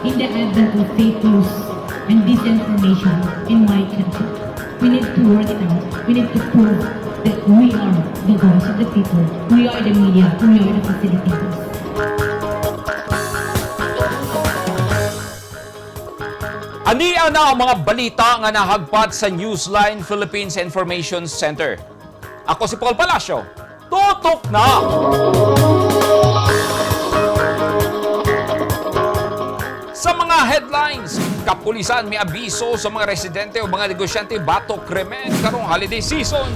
in the advent of fake news and disinformation in my country. We need to work it out. We need to prove that we are the voice of the people. We are the media. We are the facilitators. Ania na ang mga balita nga nahagpat sa Newsline Philippines Information Center. Ako si Paul Palacio. Tutok na! Sa mga headlines, kapulisan may abiso sa mga residente o mga negosyante batok krimen karong holiday season.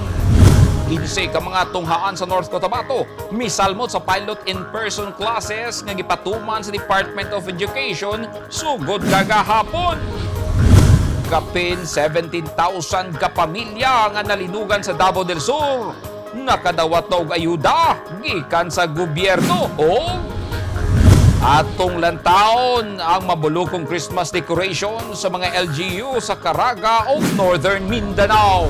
Ginsay ka mga tunghaan sa North Cotabato, misalmot sa pilot in-person classes nga gipatuman sa Department of Education sugod kagahapon. Kapin 17,000 ka pamilya nga nalinugan sa Davao del Sur. Nakadawat na og ayuda gikan sa gobyerno o atong lantaon ang mabulokong Christmas decoration sa mga LGU sa Caraga o Northern Mindanao.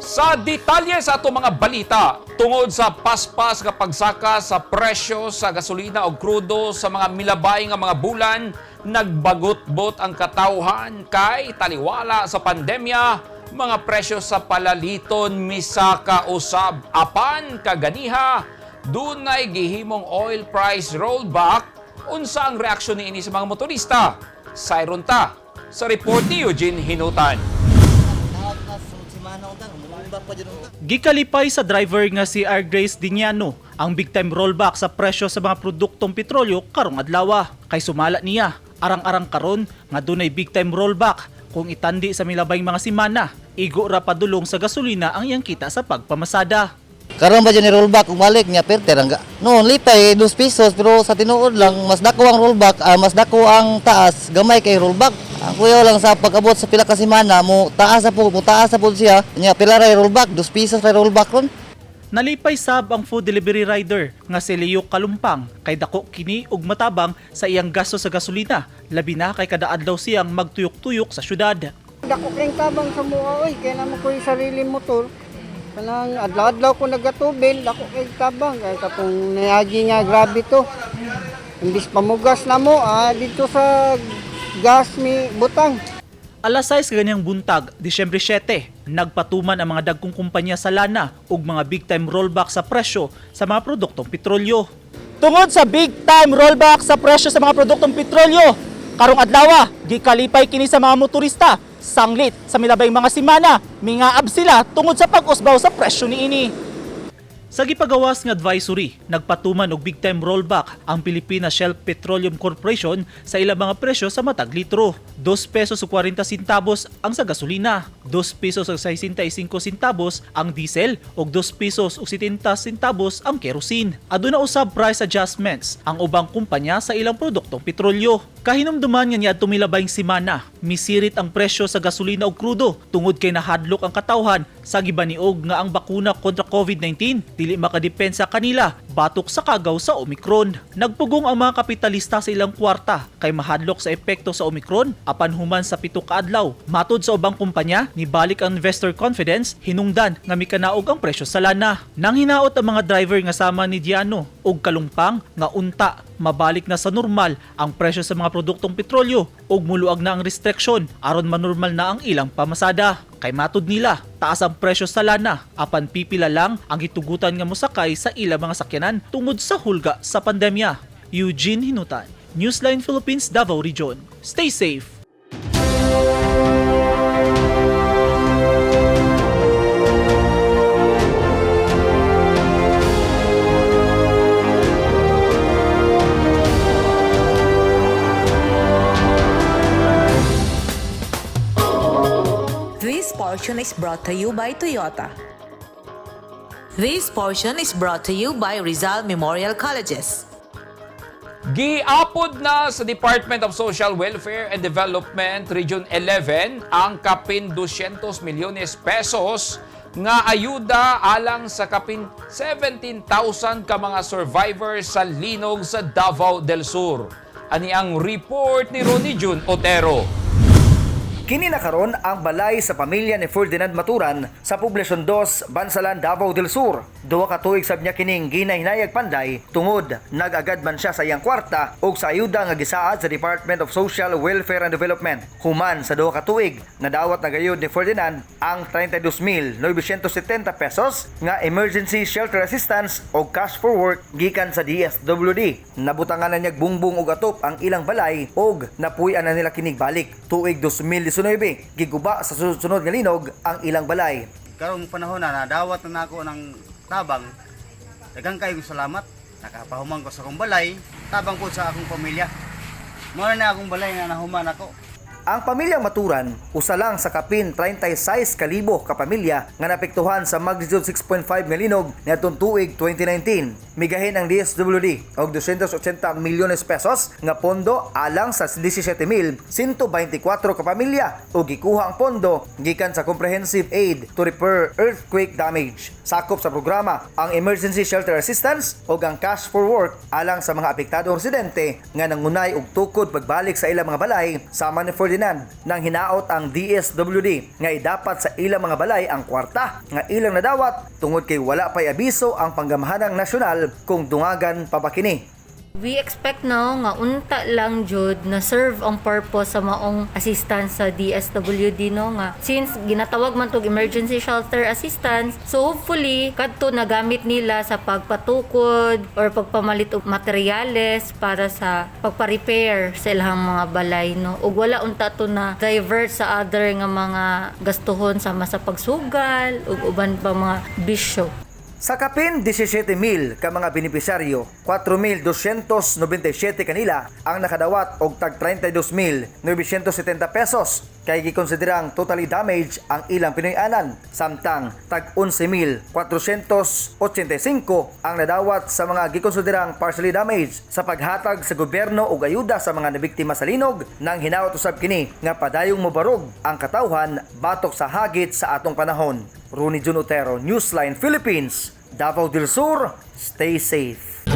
Sa detalye sa ato mga balita, tungod sa paspas nga pagsaka sa presyo sa gasolina o krudo sa mga milabay nga mga bulan, nagbagot-bot ang katawhan kay taliwala sa pandemya, mga presyo sa palaliton misaka usab apan kaganiha, dunay gihimong oil price rollback. Unsa ang reaksyon niini sa mga motorista? Sayron ta sa report ni Eugene Hinutan. Gikalipay sa driver nga si R. Grace Diniano ang big time rollback sa presyo sa mga produktong petrolyo karong adlaw. Kay sumala niya, arang-arang karon nga dunay big time rollback kung itandi sa milabay mga semana, igo ra padulong sa gasolina ang iyang kita sa pagpamasada. Karon ba dyan rollback kung balik niya perter nga. No, lipay 2 pesos pero sa tinuod lang mas dako ang rollback, mas dako ang taas, gamay kay rollback. Ang kuya lang sa pag-abot sa pila ka semana mo taas sa po siya. Nya pila ra rollback, 2 pesos ra rollback ron. Nalipay sab ang food delivery rider nga si Leo Kalumpang kay dako kini og matabang sa iyang gasto sa gasolina, labi na kay kada adlaw siyang magtuyok-tuyok sa syudad. Dako kay tabang sa mua oy, kay namo ko yung sarili motor. Kanang adlaw-adlaw ko nagatubil, dako kay tabang kay katong niagi nga grabe to. Imbis pamugas na mo dito sa gas mi butang. Alas 6 kaganyang buntag, Disyembre 7, nagpatuman ang mga dagkong kumpanya sa lana ug mga big time rollback sa presyo sa mga produktong petrolyo. Tungod sa big time rollback sa presyo sa mga produktong petrolyo, karong adlaw gikalipay kini sa mga motorista, sanglit sa milabay mga semana, mingaab sila tungod sa pag-usbaw sa presyo niini. Sa gipagawas nga advisory, nagpatuman og big time rollback ang Philippine Shell Petroleum Corporation sa ilang mga presyo sa matag litro. 2 pesos ug 40 centavos ang sa gasolina, 2 pesos ug 65 centavos ang diesel ug 2 pesos ug 70 centavos ang kerosene. Aduna usab price adjustments ang ubang kumpanya sa ilang produktong petrolyo. Kahinumduman nga niadto milabayng semana, misirit ang presyo sa gasolina ug krudo tungod kay nahadlok ang katawhan sa gibaniog nga ang bakuna kontra COVID-19 dili makadepensa kanila batok sa kagaw sa Omicron. Nagpugong ang mga kapitalista sa ilang kwarta kay mahadlok sa epekto sa Omicron apan human sa 7 ka adlaw. Matud sa ubang kumpanya, nibalik ang investor confidence, hinungdan nga mikanaog ang presyo sa lana. Nang hinaot ang mga driver nga sama ni Diano ug Kalumpang nga unta mabalik na sa normal ang presyo sa mga produktong petrolyo ug muluag na ang restriction aron manormal na ang ilang pamasada. Kay matud nila, taas ang presyo sa lana apan pipila lang ang gitugutan nga mosakay sa ilang mga sakyanan tungod sa hulga sa pandemya. Eugene Hinutan, Newsline Philippines, Davao Region. Stay safe. This portion is brought to you by Toyota. This portion is brought to you by Rizal Memorial Colleges. Giapod na sa Department of Social Welfare and Development Region 11 ang kapin 200 milyones pesos nga ayuda alang sa kapin 17,000 ka mga survivors sa linog sa Davao del Sur. Ani ang report ni Ronnie Jun Otero. Kini na karon ang balay sa pamilya ni Ferdinand Maturan sa Poblasyon 2, Bansalan, Davao del Sur. Duha ka tuig sab niya kining ginahinayag panday tungod nag-agad man siya sa iyang kwarta og sa ayuda nga gisaad sa Department of Social Welfare and Development. Human sa duha ka tuig, nadawat na gayud ni Ferdinand ang 32,970 pesos nga emergency shelter assistance o cash for work gikan sa DSWD. Nabutangan na niya bungbong og atop ang ilang balay og napuy-an na nila kinig balik. Tuig 2019 giguba sa sunod nga linog ang ilang balay. Karong panahon na nadawat na ako ng tabang. Daghang kayong salamat. Nakapahuman ko sa akong balay, tabang po sa akong pamilya. Mao na akong balay nga nahuman ako. Ang pamilyang Maturan, usa lang sa kapin 36,000 ka pamilya nga napektuhan sa magnitude 6.5 nga linog niadtong tuig 2019. Migahin ang DSWD og 280 milyones pesos nga pondo alang sa 17,124 ka pamilya o gikuha ang pondo gikan sa Comprehensive Aid to Repair Earthquake Damage. Sakop sa programa ang Emergency Shelter Assistance o ang Cash for Work alang sa mga apektadong residente nga nangunay og tukod pagbalik sa ilang mga balay sama ni Ferdinand nang hinaot ang DSWD nga idapat sa ilang mga balay ang kwarta nga ilang nadawat tungod kay wala pay abiso ang panggamahanang nasyonal kung dungagan pa ba kini. We expect now nga unta lang jud na serve ang purpose sa maong assistance sa DSWD no nga since ginatawag man tog emergency shelter assistance, so hopefully kadto nagamit nila sa pagpatukod or pagpamalit og materyales para sa pagpa-repair sa ilang mga balay no ug wala unta to na divert sa other nga mga gastuhon sama sa pagsugal ug uban pa mga bisyo. Sa kapin 17,000 ka mga benepisyaryo, 4,297 kanila ang nakadawat og tag 32,970 pesos kay gikonsiderang totally damaged ang ilang Pinoy-anan, samtang tag 11,485 ang nadawat sa mga gikonsiderang partially damaged sa paghatag sa gobyerno og ayuda sa mga nabiktima sa linog nang hinaot usab kini nga padayong mobarog ang katawhan batok sa hagit sa atong panahon. Ronnie Jun Otero, Newsline Philippines, Davao del Sur, stay safe.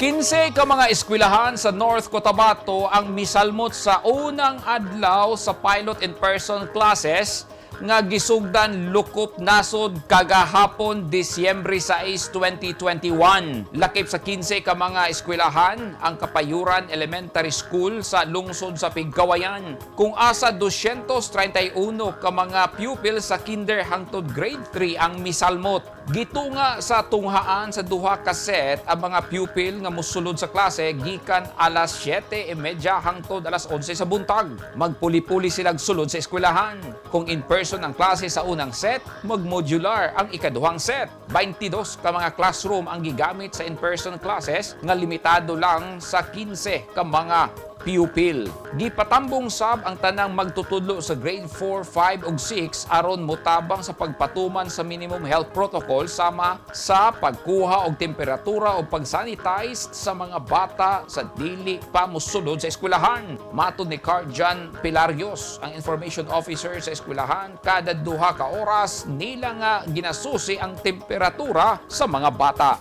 Kinse ka mga eskwelahan sa North Cotabato ang misalmot sa unang adlaw sa pilot in-person classes nga gisugdan lukop nasod kagahapon Disyembre 6, 2021. Lakip sa 15 ka mga eskwelahan ang Kapayuran Elementary School sa lungsod sa Pigkawayan. Kung asa 231 ka mga pupil sa kinder hangtod grade 3 ang misalmot. Gitunga sa tunghaan sa duha ka set ang mga pupil nga mosulod sa klase gikan alas 7:30 hangtod alas 11 sa buntag. Magpuli-puli silang sulod sa eskwelahan. Kung in-person ang klase sa unang set, mag-modular ang ikaduhang set. 22 ka mga classroom ang gigamit sa in-person classes nga limitado lang sa 15 ka mga pupil. Gipatambong sab ang tanang magtutudlo sa grade 4, 5 ug 6 aron motabang sa pagpatuman sa minimum health protocol sama sa pagkuha og temperatura o pag-sanitize sa mga bata sa dili pa mosulod sa eskwelahan. Matud ni Carjan Pilarios, ang information officer sa eskwelahan, kada duha ka oras nila nga ginasusi ang temperatura sa mga bata.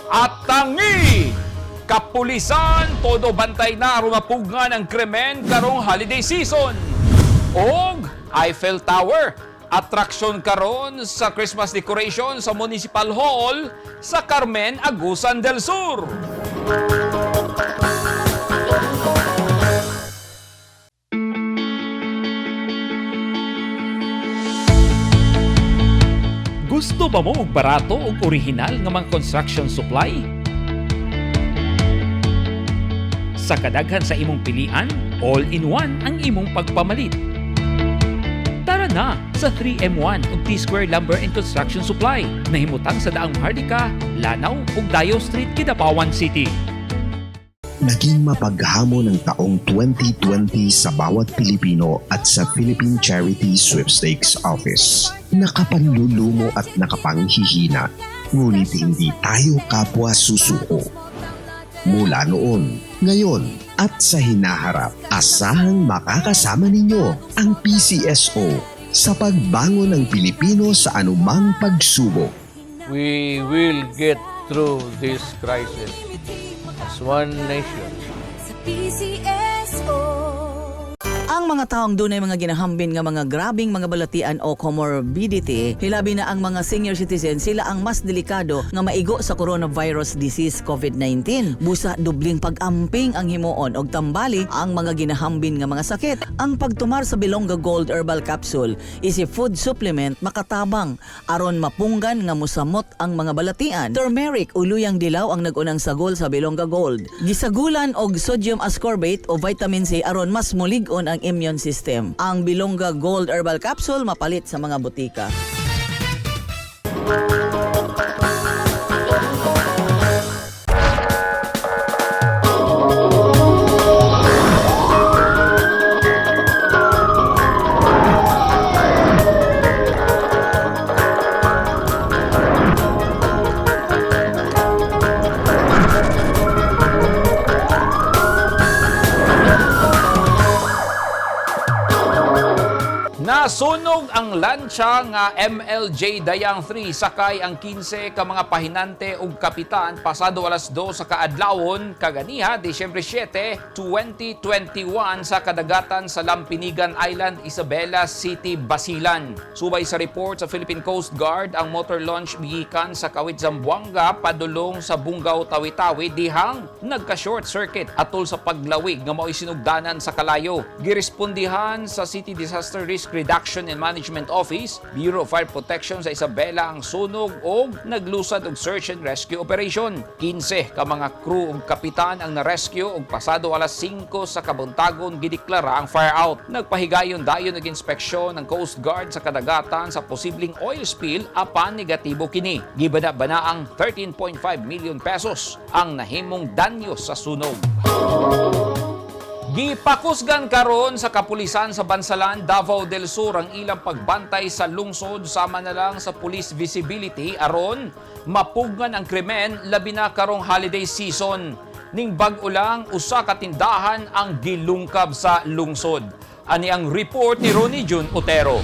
At tangi! Kapulisan, todo bantay na rumapugngan ang krimen karong holiday season. Og Eiffel Tower, atraksyon karon sa Christmas decoration sa Municipal Hall sa Carmen, Agusan del Sur. Gusto ba mo og barato ug orihinal nga mga construction supply? Sa kadaghan sa imong pilian, all-in-one ang imong pagpamalit. Tara na sa 3M1 ug T-Square Lumber and Construction Supply na himutang sa daang Hardika, Lanao ug Dayo Street, Kidapawan City. Naging mapaghamon ng taong 2020 sa bawat Pilipino at sa Philippine Charity Sweepstakes Office. Nakapanlulumo at nakapanghihina, ngunit hindi tayo kapwa susuko. Mula noon, ngayon at sa hinaharap. Asahang makakasama ninyo ang PCSO sa pagbangon ng Pilipino sa anumang pagsubok. We will get through this crisis as one nation. Ang mga taong dunay mga ginahambin nga mga grabing mga balatian o comorbidity, hilabi na ang mga senior citizen, sila ang mas delikado nga maigo sa coronavirus disease COVID-19. Busa dubling pag-amping ang himuon og tambali ang mga ginahambin nga mga sakit. Ang pagtumar sa Bilongga Gold Herbal Capsule is a food supplement makatabang aron mapunggan nga musamot ang mga balatian. Turmeric uluyang dilaw ang nagunang sagol sa Bilongga Gold. Gisagulan og sodium ascorbate o vitamin C aron mas mulig-on ang immune system. Ang Bilongga Gold Herbal Capsule mapalit sa mga butika. Nasunog ang lansya nga MLJ Dayang 3 sakay ang 15 ka mga pahinante ug kapitan pasado alas 2 sa kaadlawon kaganiha Disyembre 7, 2021 sa kadagatan sa Lampinigan Island, Isabela City, Basilan. Subay sa report sa Philippine Coast Guard, ang motor launch gikan sa Kawit Zamboanga padulong sa Bungaw, Tawi-Tawi dihang nagka-short circuit atol sa paglawig nga mao'y sinugdanan sa kalayo. Girespondihan sa City Disaster Risk Reduction and Management Office, Bureau of Fire Protection sa Isabela ang sunog o naglusad og search and rescue operation. 15 ka mga crew ug kapitan ang na-rescue ug pasado alas 5 sa kabuntagon gideklara ang fire out. Nagpahigayon dayon og inspeksyon ng Coast Guard sa kadagatan sa posibleng oil spill apan negatibo kini. Gibana-bana ang 13.5 million pesos ang nahimong danyo sa sunog. Gipakusgan karon sa kapulisan sa Bansalan, Davao del Sur ang ilang pagbantay sa lungsod sama na lang sa police visibility aron mapugnan ang krimen labi na karong holiday season. Ning bag-o lang usa ka tindahan ang gilungkab sa lungsod. Ani ang report ni Ronnie Jun Otero.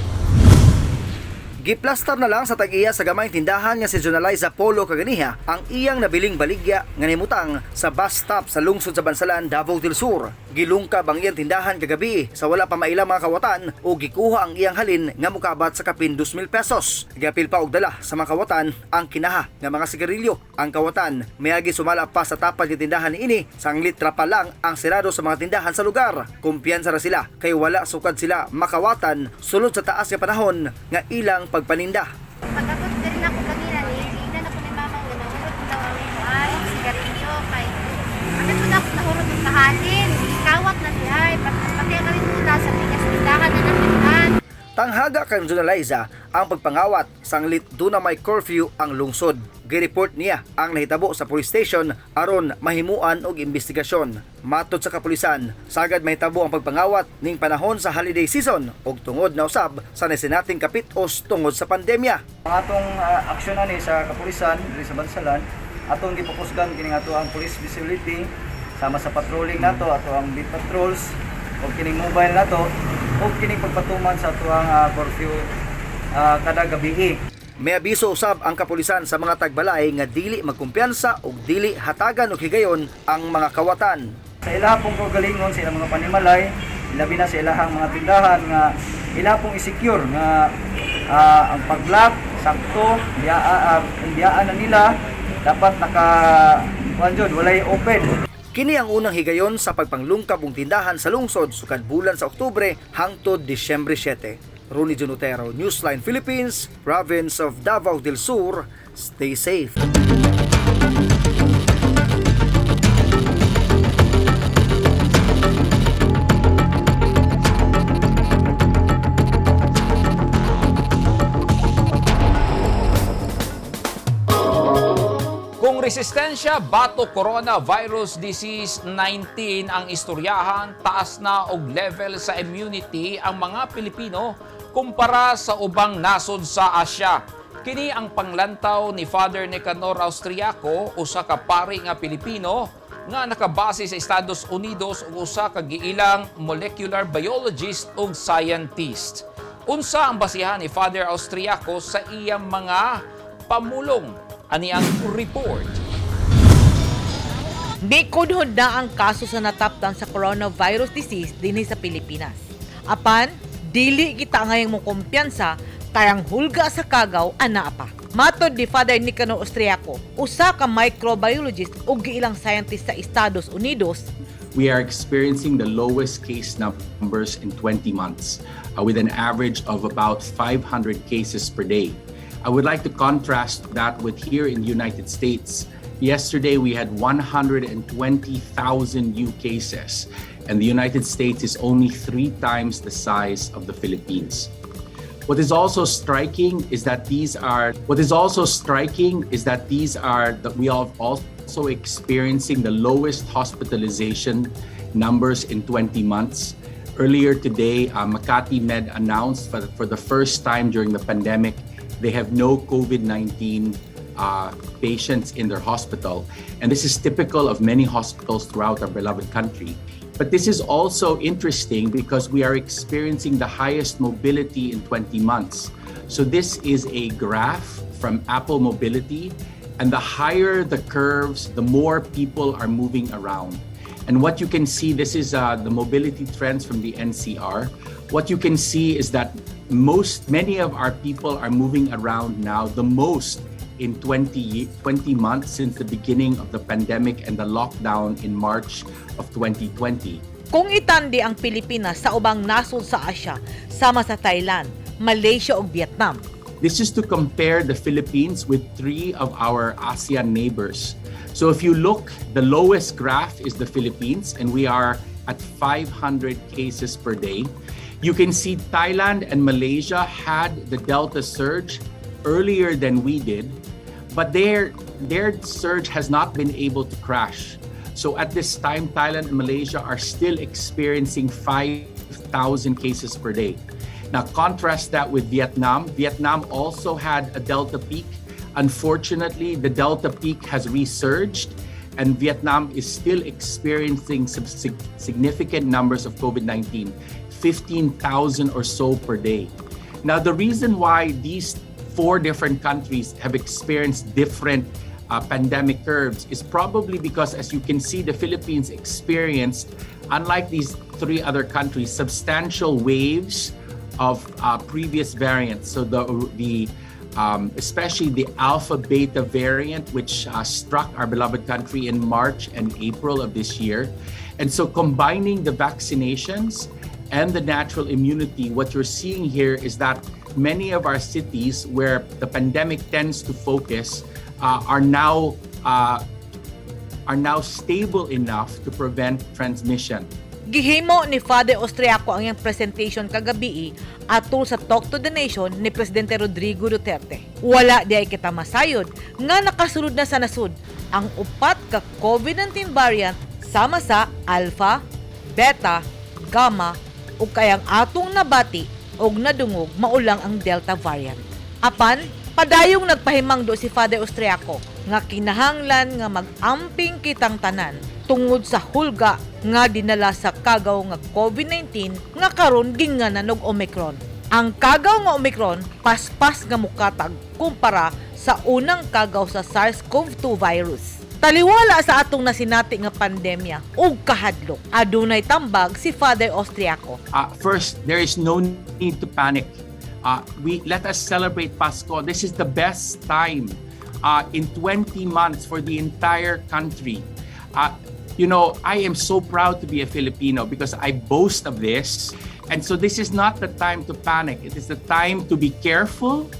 Giplastar na lang sa tag-iya sa gamayng tindahan nga si Jonaliza Polo kaganiha ang iyang nabiling baligya nga nimutang sa bus stop sa lungsod sa Bansalan, Davao del Sur. Gilungkab ang iyang tindahan kagabi sa wala pa mailang mga kawatan o gikuha ang iyang halin nga mukabat sa kapin 2,000 pesos. Gapil pa og dala sa mga kawatan ang kinaha nga mga sigarilyo. Ang kawatan mayagi sumala pa sa tapad nga tindahan niini, sang litra pa lang ang sirado sa mga tindahan sa lugar. Kumpiyansa ra sila kay wala sukad sila makawatan sulod sa taas nga panahon nga ilang pagpaninda. Pagkatod din ako kanina, nililignan ako ni mama nga nahurot daw ang ay sigarilyo kay ano na ako nahurot ng kahalin, kawat na siya, pati ang kalinuna sa bigas tindahan na naman. Tanghaga kang Jonaliza ang pagpangawat sanglit do na may curfew ang lungsod. Gireport niya ang nahitabo sa police station aron mahimuan og investigasyon. Matod sa kapulisan, sagad mahitabo ang pagpangawat ning panahon sa holiday season og tungod na usab sa nasinating kapitos tungod sa pandemya. Ang atong aksyonan ni sa kapulisan diri sa Bansalan, atong gipokusgan kini ato ang police visibility sama sa patrolling nato, ato ang beat patrols og kining mobile nato og kining pagpatuman sa ato ang curfew kada gabi. May abiso usab ang kapulisan sa mga tagbalay nga dili magkumpiyansa ug dili hatagan og higayon ang mga kawatan. Sa ilaha pong kaugalingon sa ilang mga panimalay, labi na sa ilahang mga tindahan nga ilaha pong i-secure nga ang pag-lock sakto, biyaan na nila dapat walay open. Kini ang unang higayon sa pagpanglungkab ng tindahan sa lungsod sukad bulan sa Oktubre hangtod Disyembre 7. Ronnie Jun Otero, Newsline Philippines, Province of Davao del Sur. Stay safe. Kung resistensya bato coronavirus disease 19 ang istoryahan, taas na og level sa immunity ang mga Pilipino kumpara sa ubang nasod sa Asya. Kini ang panglantaw ni Father Nicanor Austriaco, usa ka pari nga Pilipino nga nakabase sa Estados Unidos ug usa ka giilang molecular biologist ug scientist. Unsa ang basihan ni Father Austriaco sa iyang mga pamulong? Ani ang report. Mikudhod na ang kaso sa nataptan sa coronavirus disease dinhi sa Pilipinas. Apan, dili kita ngayong mo kumpiyansa kay ang hulga sa kagaw ana pa. Matod ni Father Nicanor Austriaco, usa ka microbiologist ug giilang scientist sa Estados Unidos, we are experiencing the lowest case numbers in 20 months, with an average of about 500 cases per day. I would like to contrast that with here in the United States. Yesterday, we had 120,000 new cases, and the United States is only 3 times the size of the Philippines. What is also striking is that these are that we are also experiencing the lowest hospitalization numbers in 20 months. Earlier today, Makati Med announced for the first time during the pandemic, they have no COVID-19 patients in their hospital. And this is typical of many hospitals throughout our beloved country. But this is also interesting because we are experiencing the highest mobility in 20 months. So this is a graph from Apple Mobility, and the higher the curves, the more people are moving around. And what you can see, this is the mobility trends from the NCR. What you can see is that many of our people are moving around now the most in 20 months since the beginning of the pandemic and the lockdown in March of 2020. kung itandi ang Pilipinas sa ubang nasod sa Asia, sama sa Thailand, Malaysia ug Vietnam. This is to compare the Philippines with 3 of our ASEAN neighbors. So if you look, the lowest graph is the Philippines, and we are at 500 cases per day. You can see Thailand and Malaysia had the Delta surge earlier than we did, but their surge has not been able to crash. So at this time, Thailand and Malaysia are still experiencing 5,000 cases per day. Now contrast that with Vietnam. Vietnam also had a Delta peak. Unfortunately, the Delta peak has resurged, and Vietnam is still experiencing some significant numbers of COVID-19, 15,000 or so per day. Now, the reason why these 4 different countries have experienced different pandemic curves is probably because, as you can see, the Philippines experienced, unlike these 3 other countries, substantial waves of previous variants. So especially the Alpha Beta variant, which struck our beloved country in March and April of this year. And so combining the vaccinations and the natural immunity, what you're seeing here is that many of our cities where the pandemic tends to focus are now stable enough to prevent transmission. Gihimo ni Father Austriaco ang iyang presentation kagabi atol sa Talk to the Nation ni Presidente Rodrigo Duterte. Wala di ay kita masayod nga nakasulod na sa nasud ang 4 ka COVID-19 variant sama sa Alpha, Beta, Gamma ug kayang atong nabati og nadungog maulang ang Delta variant. Apan, padayong nagpahimangdo si Father Austriaco nga kinahanglan nga mag-amping kitang tanan tungod sa hulga nga dinala sa kagaw nga COVID-19 nga karon ginganan og Omicron. Ang kagaw nga Omicron paspas nga mukatag kumpara sa unang kagaw sa SARS-CoV-2 virus. Taliwala sa atong nasinati nga pandemya ug kahadlok, adunay tambag si Father Austriaco. First, there is no need to panic. Let us celebrate Pasko. This is the best time in 20 months for the entire country. I am so proud to be a Filipino because I boast of this. And so this is not the time to panic. It is the time to be careful.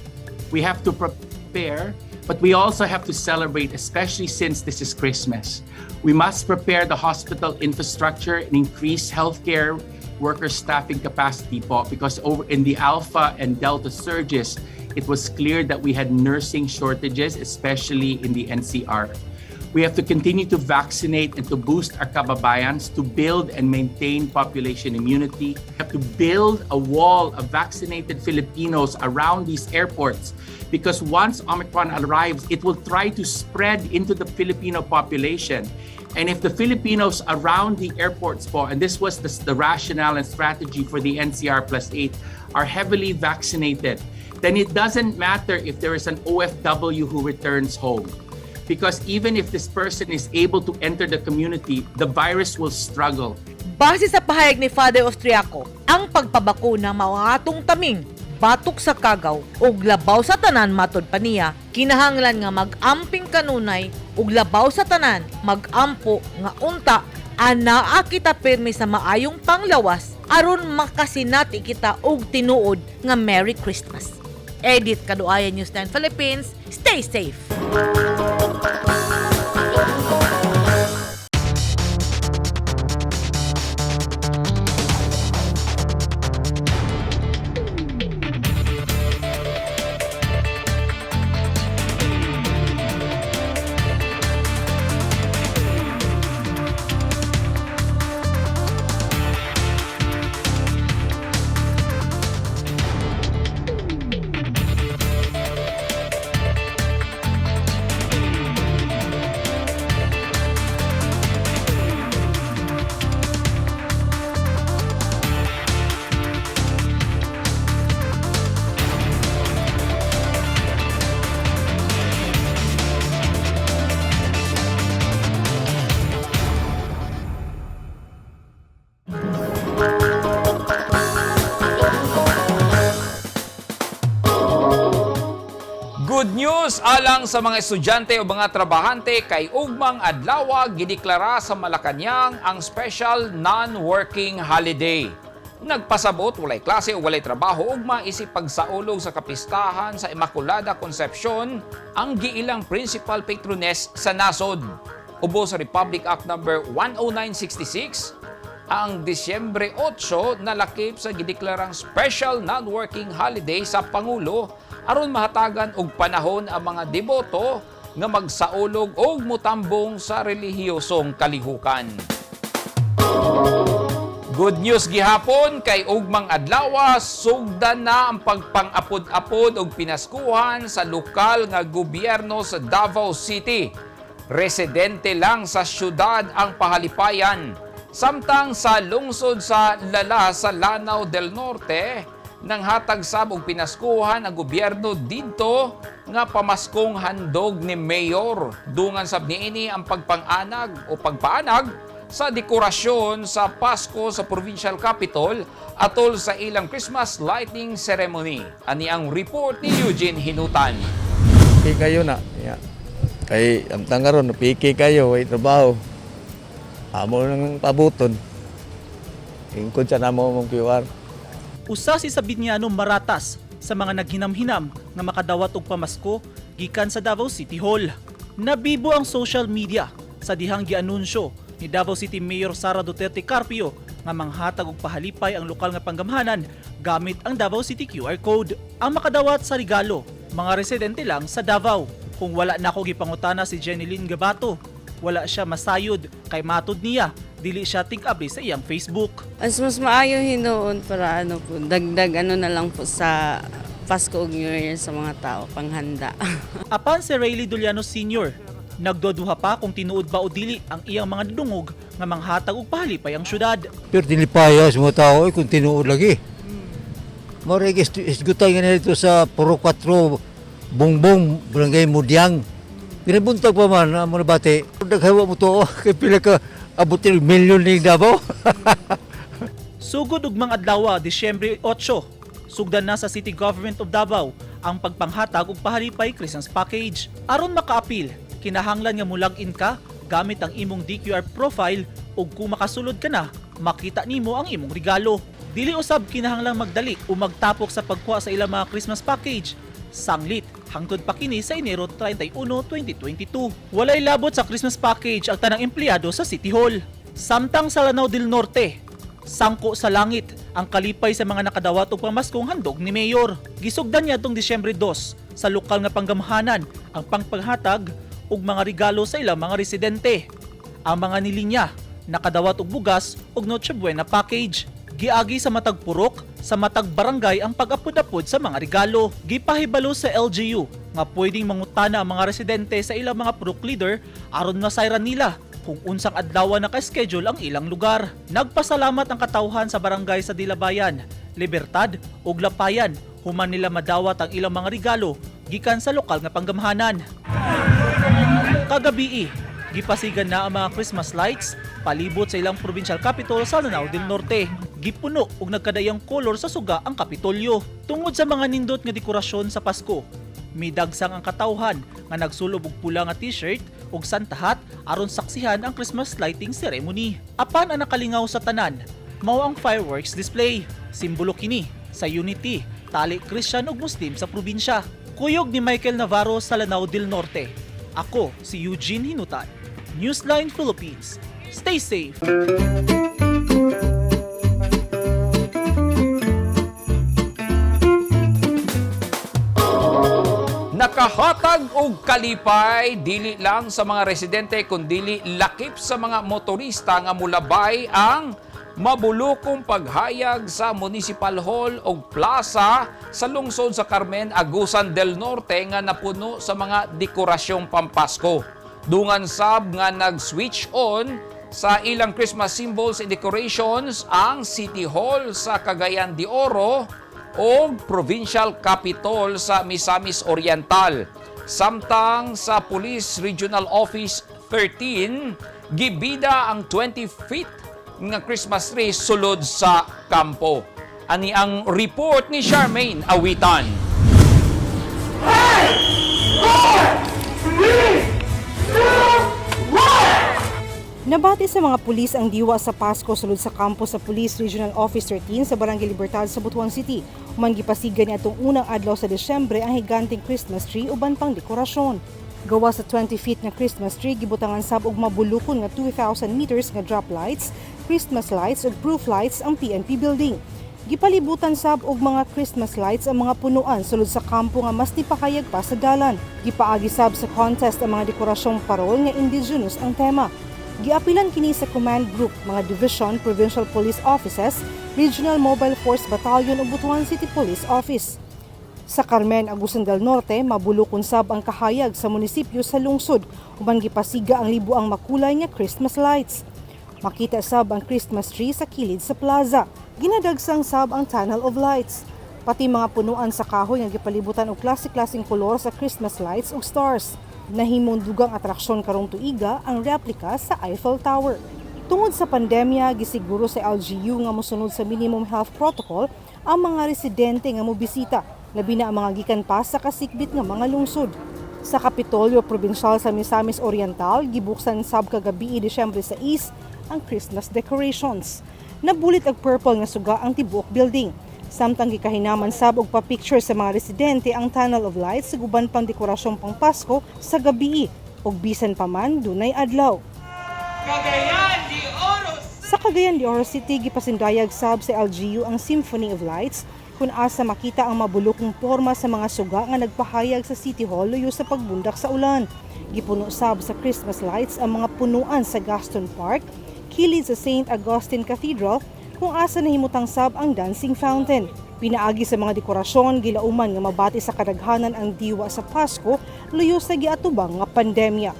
We have to prepare, but we also have to celebrate, especially since this is Christmas. We must prepare the hospital infrastructure and increase healthcare worker staffing capacity po, because over in the Alpha and Delta surges, it was clear that we had nursing shortages, especially in the NCR. We have to continue to vaccinate and to boost our kababayans to build and maintain population immunity. We have to build a wall of vaccinated Filipinos around these airports, because once Omicron arrives, it will try to spread into the Filipino population. And if the Filipinos around the airports po, and this was the rationale and strategy for the NCR plus 8, are heavily vaccinated, then it doesn't matter if there is an OFW who returns home. Because even if this person is able to enter the community, the virus will struggle. Base sa pahayag ni Father Austriaco, ang pagpabakuna mao ang atong taming batok sa kagaw ug labaw sa tanan matod pa niya, kinahanglan nga mag-amping kanunay ug labaw sa tanan mag-ampo nga unta anaa kita pirmi sa maayong panglawas aron makasinati kita og tinuod nga Merry Christmas. Edit Kaduayan, Newsline Philippines. Stay safe. Good news alang sa mga estudyante o mga trabahante kay ugmang adlaw gideklara sa Malacañang ang special non-working holiday. Nagpasabot walay klase o walay trabaho ugma isip pagsaulog sa kapistahan sa Immaculada Concepcion ang giilang principal patroness sa nasod. Ubo sa Republic Act No. 10966, ang Disyembre 8 nalakip sa gideklarang special non-working holiday sa Pangulo aron mahatagan og panahon ang mga deboto nga magsaulog og mutambong sa relihiyosong kalihukan. Good news gihapon kay ugmang adlaw sugdan na ang pagpang-apod-apod og pinaskuhan sa lokal nga gobyerno sa Davao City. Residente lang sa syudad ang pahalipayan. Samtang sa lungsod sa Lala sa Lanao del Norte, nang hatag sab og pinaskuhan ang gobyerno didto nga pamaskong handog ni Mayor. Dungan sab niini ang pagpanganag o pagpaanag sa dekorasyon sa Pasko sa Provincial Capitol atol sa ilang Christmas lighting ceremony. Ani ang report ni Eugene Hinutan. Piki kayo na. Yeah. Kay ang tangaron piki kayo ay trabaho. Amo nang pabuton. Ingkod sa namo mong QR. Usa si Sabiniano maratas sa mga naghinam-hinam nga makadawat og pamasko gikan sa Davao City Hall. Nabibo ang social media sa dihang gianunsyo ni Davao City Mayor Sara Duterte Carpio nga manghatag og pahalipay ang lokal nga panggamhanan gamit ang Davao City QR Code. Ang makadawat sa regalo, mga residente lang sa Davao. Kung wala na ako gipangutana si Jeneline Gabato, wala siya masayod kay matod niya dili siya tig-abli sa iyang Facebook. Mas maayo hinuon para po, dagdag na lang po sa Pasko ug New Year sa mga tao, panghanda. Apan si Rayleigh Duliano Sr., nagduduha pa kung tinuod ba o dili ang iyang mga dungog nga manghatag og pahalipay ang syudad. Pero tinipaya sa mga tao kung tinuod lagi. Marigis isgutay nga nito sa Puro 4, Bongbong, Barangay Mudyang. Pinabuntag pa man ang mga bate. Naghawa mo to, kay pila ka abutin milyon ni Davao. Sugod ug mga adlaw, Disyembre 8, sugdan na sa City Government of Davao ang pagpanghatag og pahalipay Christmas package. Aron maka-apil, kinahanglan nga mo-login ka gamit ang imong DQR profile ug kung makasulod ka na, makita nimo ang imong regalo. Dili usab kinahanglang magdali o magtapok sa pagkuha sa ilang mga Christmas package. Sanglit hangtod pa kini sa Enero 31, 2022. Walay labot sa Christmas package ang tanang empleyado sa City Hall. Samtang sa Lanao del Norte, sangko sa langit ang kalipay sa mga nakadawat og pamaskong handog ni Mayor. Gisugdan niya tong Disyembre 2 sa lokal nga panggamhanan ang pangpaghatag og mga regalo sa ilang mga residente. Ang mga nilinya nakadawat og bugas og Noche Buena package. Giagi sa matag purok, sa matag barangay ang pag-apod-apod sa mga regalo. Gipahibalo sa LGU nga pwedeng mangutana ang mga residente sa ilang mga purok leader aron masayran nila kung unsang adlaw naka-schedule ang ilang lugar. Nagpasalamat ang katawhan sa barangay sa Dilabayan, Libertad ug Lapayan human nila madawat ang ilang mga regalo gikan sa lokal nga panggamhanan. Kagabi, gipasigan na ang mga Christmas lights palibot sa ilang provincial capital sa Lanao del Norte. Gipuno ug nagkadayang kolor sa suga ang Kapitolyo. Tungod sa mga nindot nga dekorasyon sa Pasko, midagsang ang katawhan nga nagsulob og pula nga t-shirt ug santahat aron saksihan ang Christmas lighting ceremony. Apan ang nakalingaw sa tanan mao ang fireworks display. Simbolo kini sa unity, tali Christian ug Muslim sa probinsya. Kuyog ni Michael Navarro sa Lanao del Norte. Ako si Eugene Hinutan. Newsline Philippines. Stay safe. Nakahatag og kalipay dili lang sa mga residente kundi lakip sa mga motorista nga mulabay ang mabulokong paghayag sa Municipal Hall o plaza sa lungsod sa Carmen, Agusan del Norte nga napuno sa mga dekorasyong pampasko. Dungan sab nga nag-switch on sa ilang Christmas symbols and decorations ang City Hall sa Cagayan de Oro o Provincial Capitol sa Misamis Oriental. Samtang sa Police Regional Office 13, gibida ang 20 feet nga Christmas tree sulod sa kampo. Ani ang report ni Charmaine Awitan. Nabati sa mga pulis ang diwa sa Pasko sulod sa kampo sa Police Regional Office 13 sa Barangay Libertad sa Butuan City. Human gipasigan niya itong unang adlaw sa Desyembre ang higanting Christmas tree uban pang dekorasyon. Gawa sa 20 feet nga Christmas tree, gibutangan sab og mabulukon nga 2,000 meters nga drop lights, Christmas lights ug roof lights ang PNP building. Gipalibutan sab og mga Christmas lights ang mga punuan sulod sa kampo nga mas nipakayag pa sa dalan. Gipaagi sab sa contest ang mga dekorasyong parol nga indigenous ang tema. Giapilan kini sa command group, mga division, provincial police offices, regional mobile force battalion ug Butuan City Police Office. Sa Carmen, Agusan del Norte, mabulukon sab ang kahayag sa munisipyo sa lungsod human gipasiga ang libuang makulay nga Christmas lights. Makita sab ang Christmas tree sa kilid sa plaza. Ginadagsang sab ang tunnel of lights. Pati mga punuan sa kahoy nga gipalibutan og klase-klaseng kolor sa Christmas lights ug stars. Nahimong dugang atraksyon karong tuiga ang replika sa Eiffel Tower. Tungod sa pandemya, gisiguro sa LGU nga mosunod sa minimum health protocol ang mga residente nga mobisita, labi na ang mga gikan pa sa kasikbit nga mga lungsod. Sa Kapitolyo Provincial sa Misamis Oriental, gibuksan sab kagabi Desyembre 6 ang Christmas decorations. Nabulit og purple nga suga ang tibuok building. Samtang gikahinaman sab og pa-picture sa mga residente ang tunnel of lights sa guban pang dekorasyong pang Pasko sa gabi ug bisan pa man dunay adlaw. Sa Cagayan de Oro City, gipasindayag sab sa LGU ang Symphony of Lights kung asa makita ang mabulokong porma sa mga suga nga nagpahayag sa City Hall luyo sa pagbundak sa ulan. Gipuno sab sa Christmas lights ang mga punuan sa Gaston Park, kilid sa St. Augustine Cathedral, kung asa nahimutang sab ang dancing fountain. Pinaagi sa mga dekorasyon, gilauman nga mabati sa kadaghanan ang diwa sa Pasko luyo sa giatubang nga pandemya.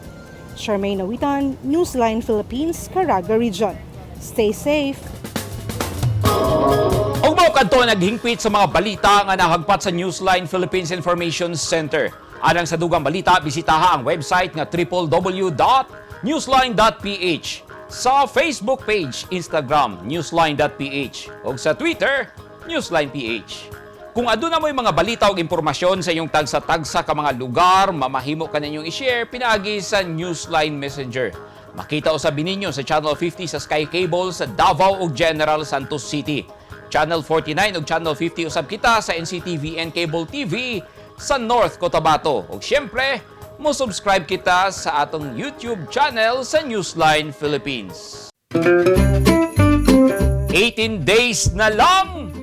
Charmaine Awitan, Newsline Philippines, Caraga Region. Stay safe. Og mao kadto naghingpit sa mga balita nga nahagpat sa Newsline Philippines Information Center. Alang sa dugang balita, bisitaha ang website nga www.newsline.ph. Sa Facebook page, Instagram, newsline.ph o sa Twitter, newsline.ph. Kung aduna mo'y mga balita o impormasyon sa inyong tagsa-tagsa ka mga lugar, mamahimo ka ninyong i-share, pinagi sa Newsline Messenger. Makita usab ninyo sa Channel 50 sa Sky Cable sa Davao ug General Santos City. Channel 49 ug Channel 50 usab kita sa NCTV and Cable TV sa North Cotabato. Ug syempre, mo-subscribe kita sa atong YouTube channel sa Newsline Philippines. 18 days na lang,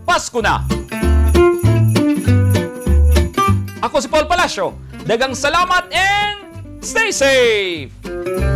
Pasko na! Ako si Paul Palacio. Dagang salamat and stay safe!